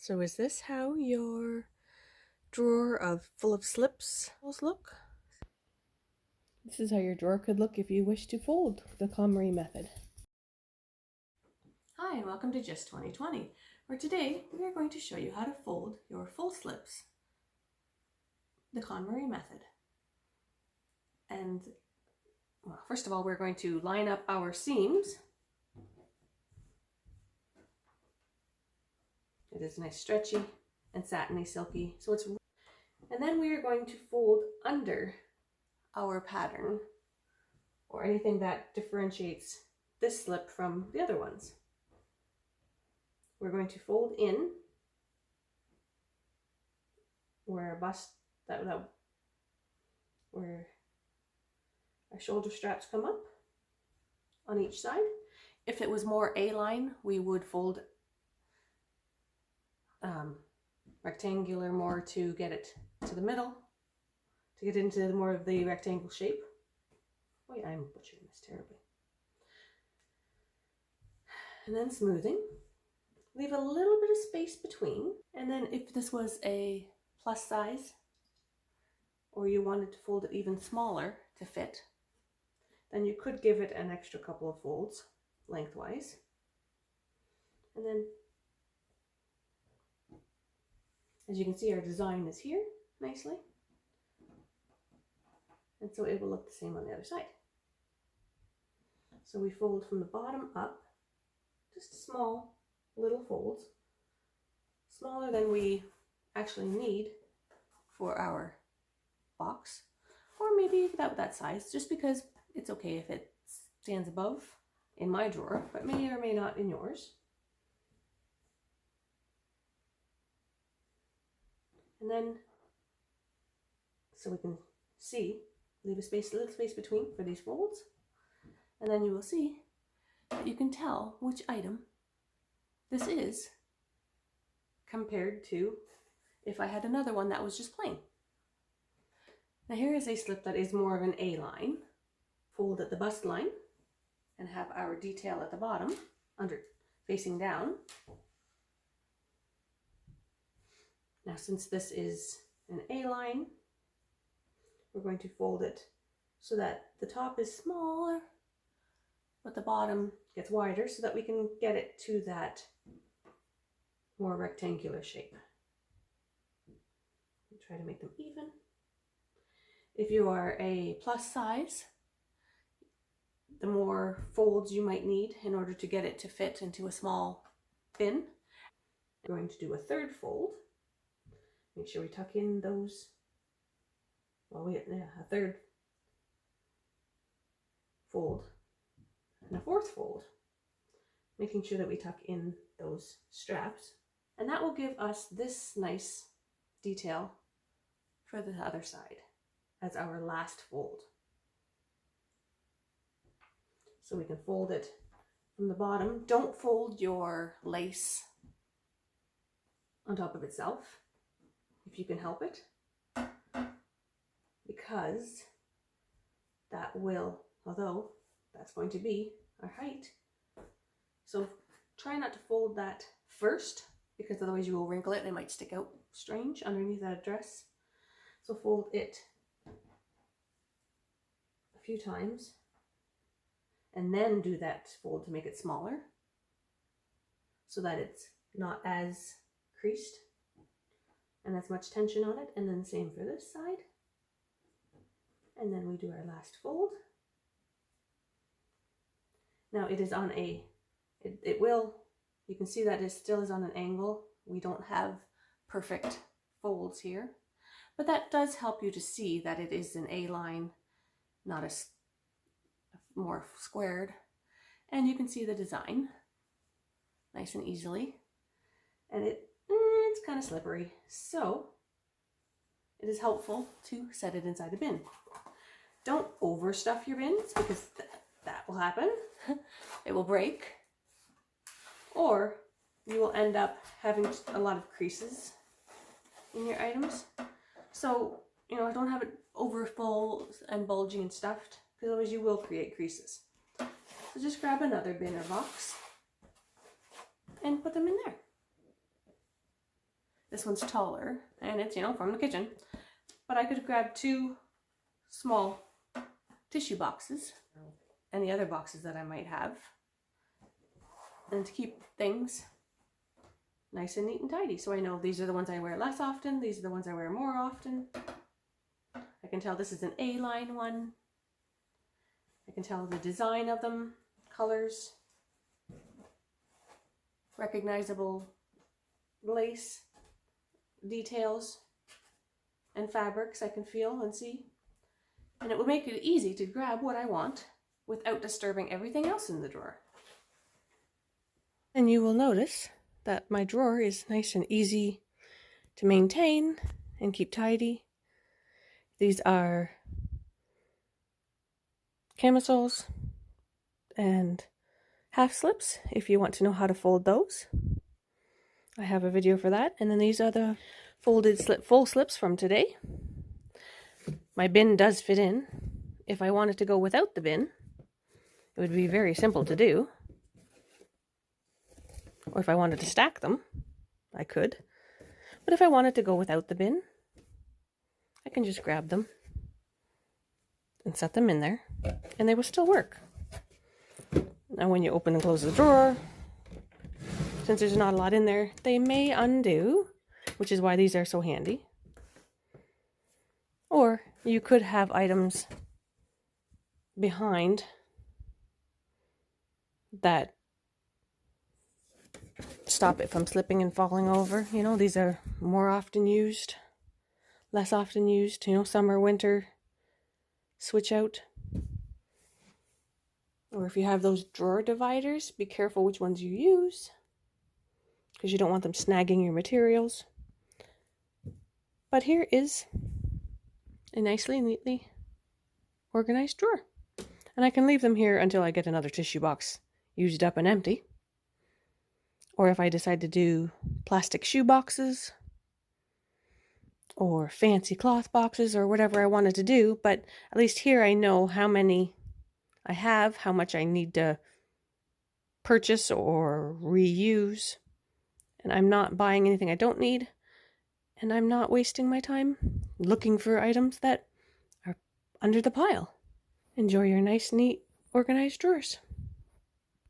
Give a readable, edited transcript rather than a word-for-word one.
So is this how your drawer full of slips look? This is how your drawer could look if you wish to fold the KonMari method. Hi, and welcome to Just 2020, where today we are going to show you how to fold your full slips the KonMari method. And well, first of all, we're going to line up our seams. It is nice, stretchy and satiny, silky. And then we are going to fold under our pattern or anything that differentiates this slip from the other ones. We're going to fold in where where our shoulder straps come up on each side. If it was more A-line, we would fold rectangular more to get it to the middle, to get into more of the rectangle shape. Wait, I'm butchering this terribly. And then smoothing. Leave a little bit of space between. And then if this was a plus size, or you wanted to fold it even smaller to fit, then you could give it an extra couple of folds lengthwise. And then, as you can see, our design is here nicely. And so it will look the same on the other side. So we fold from the bottom up, just small little folds, smaller than we actually need for our box, or maybe about that size, just because it's okay if it stands above in my drawer, but may or may not in yours. And then, so we can see, leave a little space between for these folds, and then you will see that you can tell which item this is compared to if I had another one that was just plain. Now here is a slip that is more of an A-line. Fold at the bust line and have our detail at the bottom, facing down. Now since this is an A-line, we're going to fold it so that the top is smaller, but the bottom gets wider so that we can get it to that more rectangular shape. Try to make them even. If you are a plus size, the more folds you might need in order to get it to fit into a small bin. I'm going to do a third fold. Make sure we tuck in those. A third fold and a fourth fold, making sure that we tuck in those straps. And that will give us this nice detail for the other side as our last fold. So we can fold it from the bottom. Don't fold your lace on top of itself if you can help it, because that will, although that's going to be our height. So try not to fold that first, because otherwise you will wrinkle it and it might stick out strange underneath that dress. So fold it a few times and then do that fold to make it smaller so that it's not as creased and as much tension on it. And then same for this side. And then we do our last fold. Now it is on you can see that it still is on an angle. We don't have perfect folds here, but that does help you to see that it is an A-line, not a more squared. And you can see the design nice and easily. And it's kind of slippery, so it is helpful to set it inside a bin. Don't overstuff your bins, because that will happen. It will break, or you will end up having a lot of creases in your items. So, don't have it over full and bulging and stuffed, because otherwise you will create creases. So just grab another bin or box and put them in there. This one's taller, and it's, you know, from the kitchen. But I could grab 2 small tissue boxes, any other boxes that I might have, and to keep things nice and neat and tidy. So I know these are the ones I wear less often, these are the ones I wear more often. I can tell this is an A-line one. I can tell the design of them, colors, recognizable lace, details, and fabrics I can feel and see. And it would make it easy to grab what I want without disturbing everything else in the drawer. And you will notice that my drawer is nice and easy to maintain and keep tidy. These are camisoles and half slips if you want to know how to fold those. I have a video for that. And then these are the folded full slips from today. My bin does fit in. If I wanted to go without the bin, it would be very simple to do. Or if I wanted to stack them, I could. But if I wanted to go without the bin, I can just grab them and set them in there, and they will still work. Now when you open and close the drawer, since there's not a lot in there, they may undo, which is why these are so handy. Or you could have items behind that stop it from slipping and falling over. You know, these are more often used, less often used, you know, summer, winter, switch out. Or if you have those drawer dividers, be careful which ones you use, because you don't want them snagging your materials. But here is a nicely, neatly organized drawer. And I can leave them here until I get another tissue box used up and empty. Or if I decide to do plastic shoe boxes or fancy cloth boxes or whatever I wanted to do. But at least here I know how many I have, how much I need to purchase or reuse. And I'm not buying anything I don't need. And I'm not wasting my time looking for items that are under the pile. Enjoy your nice, neat, organized drawers.